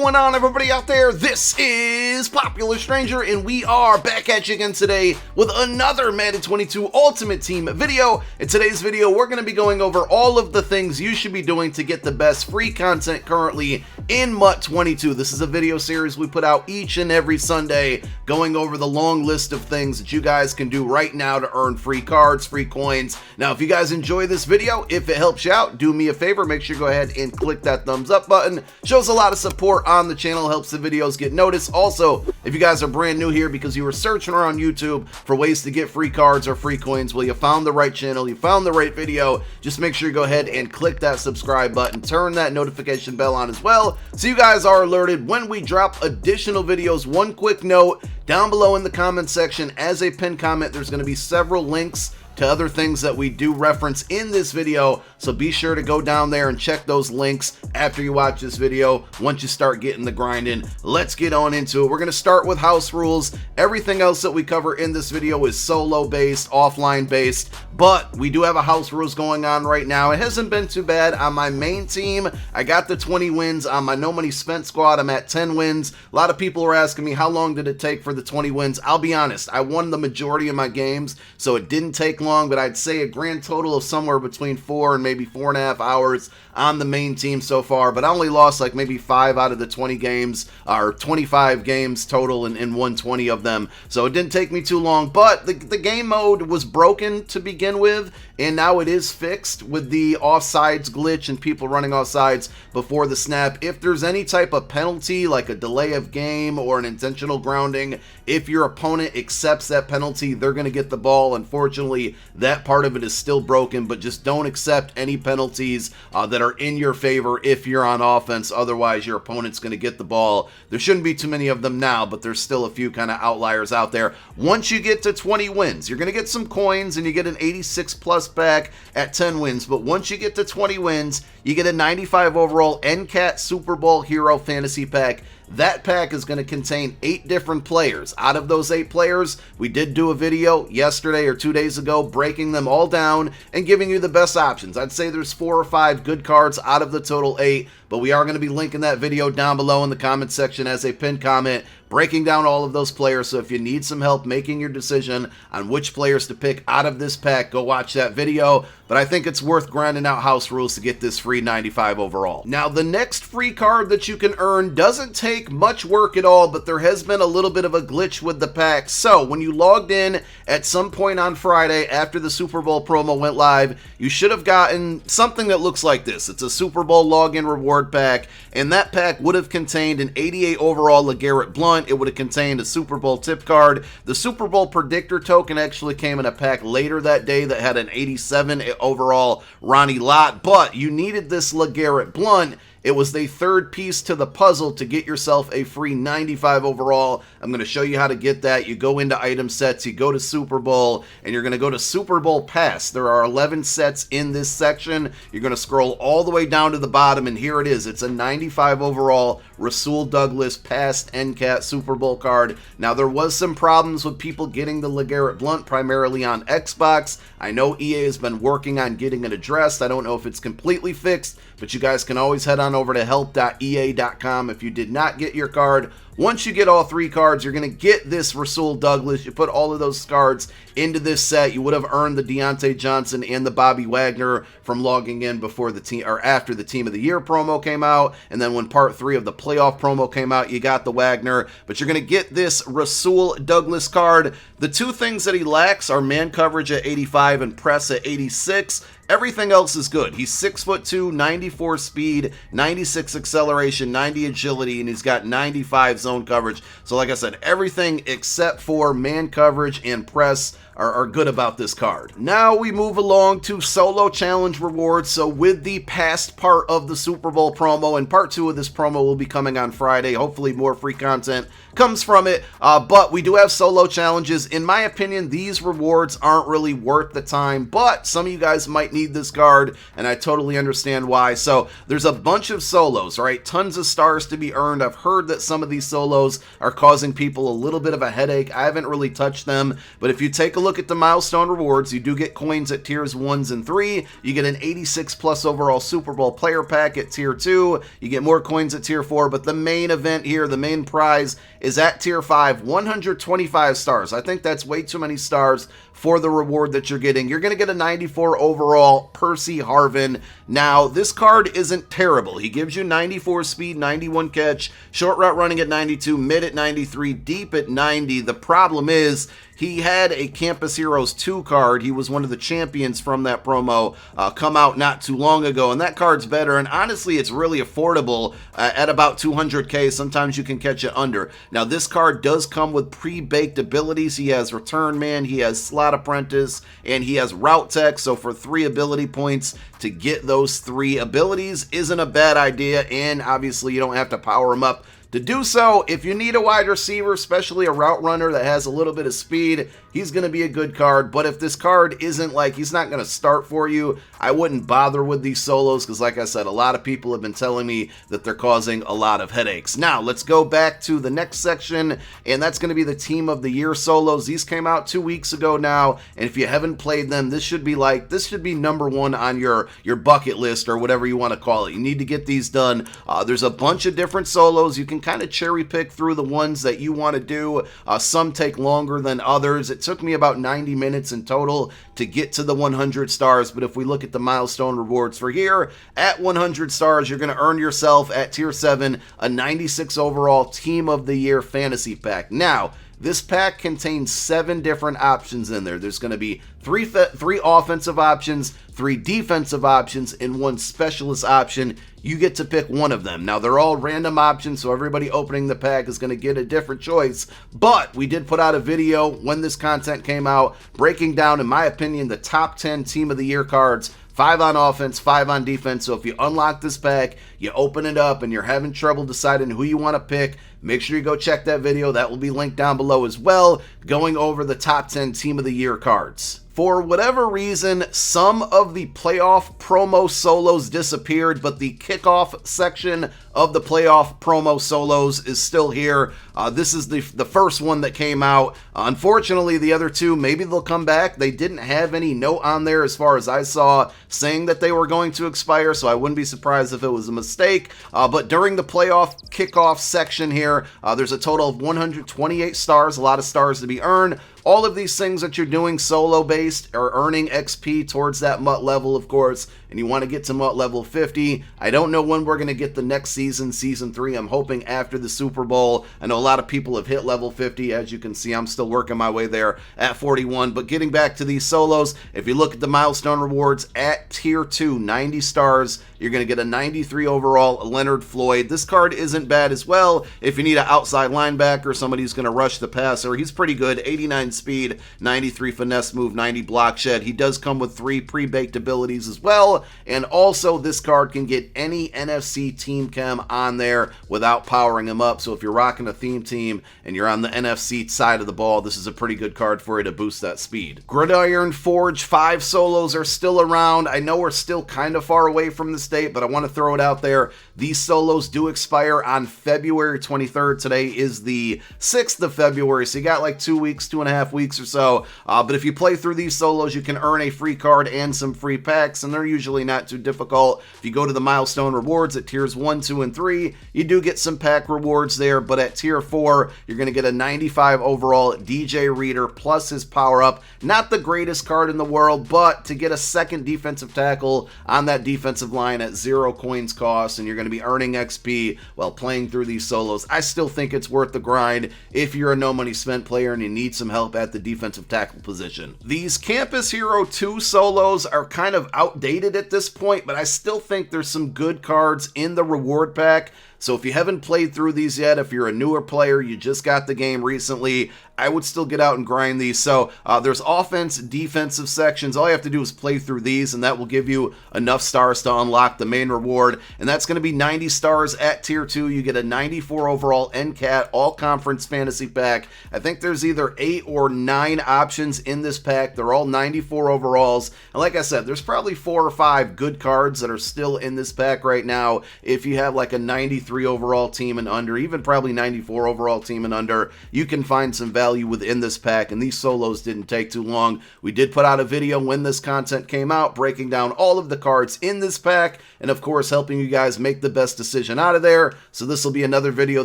going on, everybody out there? This is Popular Stranger, and we are back at you again today with another Madden 22 Ultimate Team video. In today's video, we're going to be going over all of the things you should be doing to get the best free content currently in MUT 22. This is a video series we put out each and every Sunday, going over the long list of things that you guys can do right now to earn free cards, free coins. Now, if you guys enjoy this video, if it helps you out, do me a favor, make sure you go ahead and click that thumbs up button. Shows a lot of support on the channel, helps the videos get noticed. Also, if you guys are brand new here because you were searching around YouTube for ways to get free cards or free coins, well, you found the right channel, you found the right video. Just make sure you go ahead and click that subscribe button, turn that notification bell on as well, so you guys are alerted when we drop additional videos. One quick note, down below in the comment section, as a pinned comment, there's going to be several links to other things that we do reference in this video, so be sure to go down there and check those links after you watch this video. Once you start getting the grind in, let's get on into it. We're going to start with house rules. Everything else that we cover in this video is solo based, offline based, but we do have a house rules going on right now. It hasn't been too bad. On my main team, I got the 20 wins. On my no money spent squad, I'm at 10 wins. A lot of people are asking me how long did it take for the 20 wins. I'll be honest, I won the majority of my games, so it didn't take long, but I'd say a grand total of somewhere between 4 and maybe 4.5 hours on the main team so far, but I only lost like maybe 5 out of the 20 games, or 25 games total, and won 20 of them, so it didn't take me too long. But the game mode was broken to begin with, and now it is fixed with the offsides glitch and people running offsides before the snap. If there's any type of penalty, like a delay of game or an intentional grounding, if your opponent accepts that penalty, they're going to get the ball. Unfortunately, that part of it is still broken, but just don't accept any penalties that are in your favor if you're on offense. Otherwise, your opponent's going to get the ball. There shouldn't be too many of them now, but there's still a few kind of outliers out there. Once you get to 20 wins, you're going to get some coins, and you get an 86 plus pack at 10 wins. But once you get to 20 wins, you get a 95 overall NCAT Super Bowl Hero Fantasy Pack. That pack is going to contain 8 different players. Out of those 8 players, we did do a video yesterday or 2 days ago breaking them all down and giving you the best options. I'd say there's 4 or 5 good cards out of the total 8, but we are going to be linking that video down below in the comment section as a pinned comment, breaking down all of those players. So if you need some help making your decision on which players to pick out of this pack, go watch that video. But I think it's worth grinding out house rules to get this free 95 overall. Now, the next free card that you can earn doesn't take much work at all, but there has been a little bit of a glitch with the pack. So when you logged in at some point on Friday after the Super Bowl promo went live, you should have gotten something that looks like this. It's a Super Bowl login reward pack, and that pack would have contained an 88 overall LeGarrette Blount. It would have contained a Super Bowl tip card. The Super Bowl predictor token actually came in a pack later that day that had an 87 overall Ronnie Lott, but you needed this LeGarrette Blount. It was the third piece to the puzzle to get yourself a free 95 overall. I'm going to show you how to get that. You go into item sets, you go to Super Bowl, and you're going to go to Super Bowl Pass. There are 11 sets in this section. You're going to scroll all the way down to the bottom, and here it is. It's a 95 overall Rasul Douglas past NCAT Super Bowl card. Now, there was some problems with people getting the LeGarrette Blount, primarily on Xbox. I know EA has been working on getting it addressed. I don't know if it's completely fixed, but you guys can always head on over to help.ea.com if you did not get your card. Once you get all 3 cards, you're going to get this Rasul Douglas. You put all of those cards into this set. You would have earned the Deontay Johnson and the Bobby Wagner from logging in before the team, or after the Team of the Year promo came out. And then when part 3 of the playoff promo came out, you got the Wagner. But you're going to get this Rasul Douglas card. The 2 things that he lacks are man coverage at 85 and press at 86. Everything else is good. He's 6'2", 94 speed, 96 acceleration, 90 agility, and he's got 95 zone coverage. So like I said, everything except for man coverage and press are good about this card. Now we move along to solo challenge rewards. So with the past part of the Super Bowl promo, and part 2 of this promo will be coming on Friday. Hopefully more free content comes from it, but we do have solo challenges. In my opinion, these rewards aren't really worth the time, but some of you guys might need this card, and I totally understand why. So there's a bunch of solos, right? Tons of stars to be earned. I've heard that some of these solos are causing people a little bit of a headache. I haven't really touched them, but if you take a look at the milestone rewards, you do get coins at tiers 1s and 3. You get an 86 plus overall Super Bowl player pack at tier 2. You get more coins at tier 4, but the main event here, the main prize, is at tier 5, 125 stars. I think that's way too many stars for the reward that you're getting. You're going to get a 94 overall Percy Harvin. Now, this card isn't terrible. He gives you 94 speed, 91 catch, short route running at 92, mid at 93, deep at 90. The problem is he had a Campus Heroes 2 card. He was one of the champions from that promo come out not too long ago, and that card's better, and honestly, it's really affordable at about 200k. Sometimes you can catch it under. Now, this card does come with pre-baked abilities. He has Return Man, he has Slot Apprentice, and he has Route Tech, so for 3 ability points to get those 3 abilities isn't a bad idea, and obviously you don't have to power them up to do so. If you need a wide receiver, especially a route runner that has a little bit of speed, he's going to be a good card. But if this card isn't like, he's not going to start for you, I wouldn't bother with these solos because, like I said, a lot of people have been telling me that they're causing a lot of headaches. Now, let's go back to the next section, and that's going to be the Team of the Year solos. These came out 2 weeks ago now, and if you haven't played them, this should be number 1 on your bucket list or whatever you want to call it. You need to get these done. There's a bunch of different solos. You can kind of cherry pick through the ones that you want to do. Some take longer than others. It took me about 90 minutes in total to get to the 100 stars, but if we look at the milestone rewards for here, at 100 stars, you're going to earn yourself at tier 7 a 96 overall Team of the Year fantasy pack. Now, this pack contains 7 different options in there. There's going to be 3 offensive options, 3 defensive options, and 1 specialist option. You get to pick one of them. Now, they're all random options, so everybody opening the pack is going to get a different choice. But we did put out a video when this content came out, breaking down, in my opinion, the top 10 Team of the Year cards. 5 on offense, 5 on defense. So if you unlock this pack, you open it up, and you're having trouble deciding who you want to pick, make sure you go check that video. That will be linked down below as well, going over the top 10 Team of the Year cards. For whatever reason, some of the playoff promo solos disappeared, but the kickoff section of the playoff promo solos is still here. This is the first one that came out. Unfortunately, the other 2, maybe they'll come back. They didn't have any note on there, as far as I saw, saying that they were going to expire, so I wouldn't be surprised if it was a mistake. But during the playoff kickoff section here, there's a total of 128 stars, a lot of stars to be earned. All of these things that you're doing solo-based are earning XP towards that MUT level, of course, and you want to get to MUT level 50. I don't know when we're going to get the next season, Season 3. I'm hoping after the Super Bowl. I know a lot of people have hit level 50. As you can see, I'm still working my way there at 41. But getting back to these solos, if you look at the milestone rewards at Tier 2, 90 stars, you're going to get a 93 overall Leonard Floyd. This card isn't bad as well. If you need an outside linebacker, somebody who's going to rush the passer, he's pretty good. 89 speed, 93 finesse move, 90 block shed. He does come with 3 pre-baked abilities as well. And also, this card can get any NFC team chem on there without powering him up. So if you're rocking a theme team and you're on the NFC side of the ball, this is a pretty good card for you to boost that speed. Gridiron Forge 5 solos are still around. I know we're still kind of far away from this date, but I want to throw it out there. These solos do expire on February 23rd. Today is the 6th of February, so you got like 2 weeks, 2.5 weeks or so. But if you play through these solos, you can earn a free card and some free packs, and they're usually not too difficult. If you go to the milestone rewards at tiers 1, 2, and 3, you do get some pack rewards there, but at tier 4, you're going to get a 95 overall DJ Reader plus his power-up. Not the greatest card in the world, but to get a second defensive tackle on that defensive line at 0 coins cost, and you're going to be earning XP while playing through these solos. I still think it's worth the grind if you're a no money spent player and you need some help at the defensive tackle position. These Campus Hero 2 solos are kind of outdated at this point, but I still think there's some good cards in the reward pack. So if you haven't played through these yet, if you're a newer player, you just got the game recently, I would still get out and grind these. So there's offense, defensive sections. All you have to do is play through these, and that will give you enough stars to unlock the main reward. And that's going to be 90 stars at Tier 2. You get a 94 overall NCAT All-Conference Fantasy Pack. I think there's either 8 or 9 options in this pack. They're all 94 overalls. And like I said, there's probably 4 or 5 good cards that are still in this pack right now. If you have like a 93 93 overall team and under, even probably 94 overall team and under, you can find some value within this pack, and these solos didn't take too long. We did put out a video when this content came out, breaking down all of the cards in this pack, and of course helping you guys make the best decision out of there. So this will be another video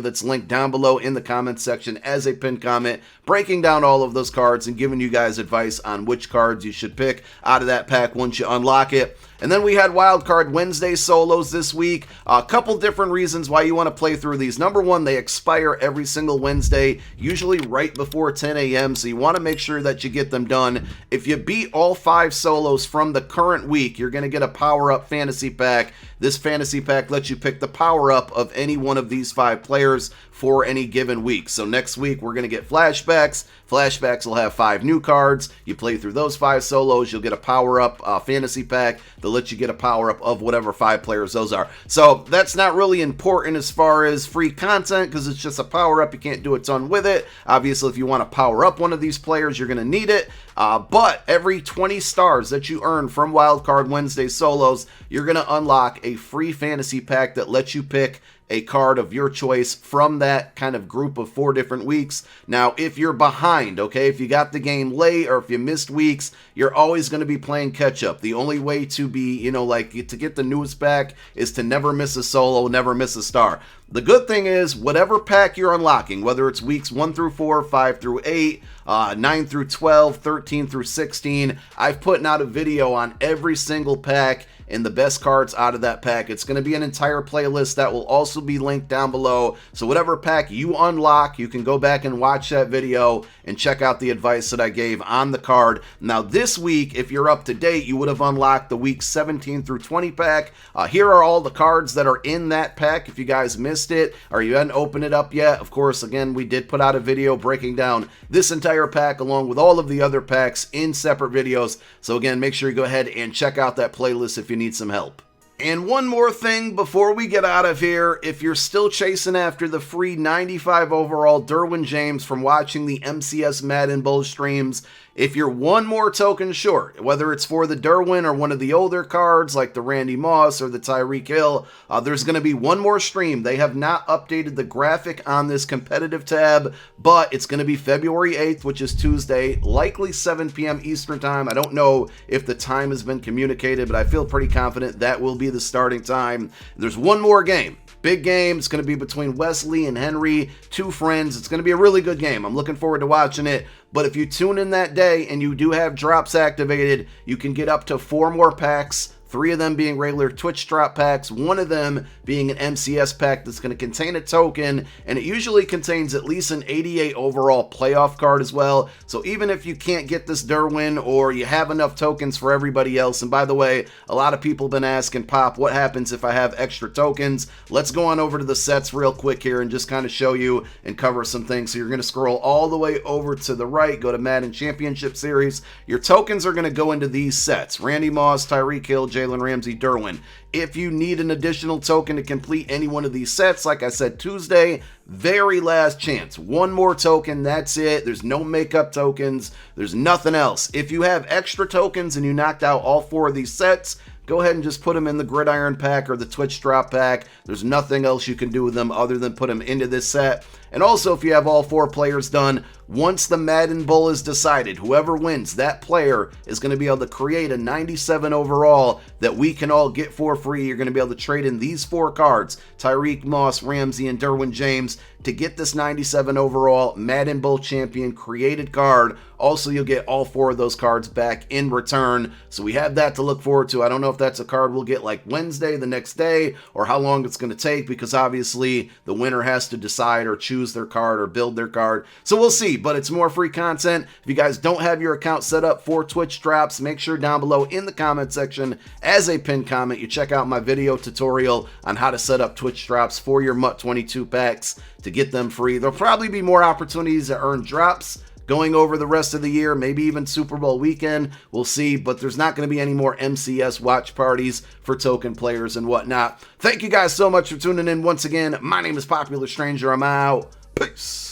that's linked down below in the comments section as a pinned comment, breaking down all of those cards and giving you guys advice on which cards you should pick out of that pack once you unlock it. And then we had Wildcard Wednesday solos this week. A couple different reasons why you want to play through these. Number one, they expire every single Wednesday, usually right before 10 a.m., so you want to make sure that you get them done. If you beat all 5 solos from the current week, you're going to get a power-up fantasy pack. This fantasy pack lets you pick the power-up of any one of these 5 players for any given week. So next week, we're going to get flashbacks. Flashbacks will have 5 new cards. You play through those 5 solos, you'll get a power-up fantasy pack that lets you get a power-up of whatever 5 players those are. So that's not really important as far as free content because it's just a power-up. You can't do a ton with it. Obviously, if you want to power up one of these players, you're going to need it. But every 20 stars that you earn from Wildcard Wednesday solos, you're going to unlock a free fantasy pack that lets you pick a card of your choice from that kind of group of 4 different weeks. Now, if you're behind, okay, if you got the game late or if you missed weeks, you're always going to be playing catch up. The only way to be, to get the newest pack is to never miss a solo, never miss a star. The good thing is, whatever pack you're unlocking, whether it's weeks 1 through 4, 5 through 8, 9 through 12, 13 through 16, I've put out a video on every single pack and the best cards out of that pack. It's going to be an entire playlist that will also be linked down below. So whatever pack you unlock, you can go back and watch that video and check out the advice that I gave on the card. Now this week, if you're up to date, you would have unlocked the week 17 through 20 pack. Here are all the cards that are in that pack. If you guys missed it or you hadn't opened it up yet, of course, again, we did put out a video breaking down this entire pack along with all of the other packs in separate videos. So again, make sure you go ahead and check out that playlist if you need some help. And one more thing before we get out of here, if you're still chasing after the free 95 overall Derwin James from watching the MCS Madden Bull streams, if you're one more token short, whether it's for the Derwin or one of the older cards like the Randy Moss or the Tyreek Hill, there's going to be one more stream. They have not updated the graphic on this competitive tab, but it's going to be February 8th, which is Tuesday, likely 7 p.m. Eastern time. I don't know if the time has been communicated, but I feel pretty confident that will be the starting time. There's one more game. Big game. It's going to be between Wesley and Henry, 2 friends. It's going to be a really good game. I'm looking forward to watching it. But if you tune in that day and you do have drops activated, you can get up to 4 more packs, 3 of them being regular Twitch drop packs, 1 of them being an MCS pack that's going to contain a token, and it usually contains at least an 88 overall playoff card as well. So even if you can't get this Derwin or you have enough tokens for everybody else, and by the way, a lot of people have been asking, Pop, what happens if I have extra tokens? Let's go on over to the sets real quick here and just kind of show you and cover some things. So you're going to scroll all the way over to the right, go to Madden Championship Series. Your tokens are going to go into these sets: Randy Moss, Tyreek Hill, Jalen Ramsey, Derwin. If you need an additional token to complete any one of these sets, like I said, Tuesday, very last chance. 1 more token, that's it. There's no makeup tokens. There's nothing else. If you have extra tokens and you knocked out all 4 of these sets, go ahead and just put them in the Gridiron pack or the Twitch drop pack. There's nothing else you can do with them other than put them into this set. And also, if you have all 4 players done, once the Madden Bull is decided, whoever wins, that player is going to be able to create a 97 overall that we can all get for free. You're going to be able to trade in these 4 cards, Tyreek, Moss, Ramsey, and Derwin James, to get this 97 overall Madden Bull champion created card. Also, you'll get all 4 of those cards back in return. So we have that to look forward to. I don't know if that's a card we'll get like Wednesday, the next day, or how long it's going to take, because obviously the winner has to decide or choose their card or build their card. So we'll see, but it's more free content. If you guys don't have your account set up for Twitch drops, make sure down below in the comment section as a pinned comment, you check out my video tutorial on how to set up Twitch drops for your MUT 22 packs to get them free. There'll probably be more opportunities to earn drops going over the rest of the year, maybe even Super Bowl weekend. We'll see, but there's not going to be any more MCS watch parties for token players and whatnot. Thank you guys so much for tuning in once again. My name is Popular Stranger. I'm out. Peace.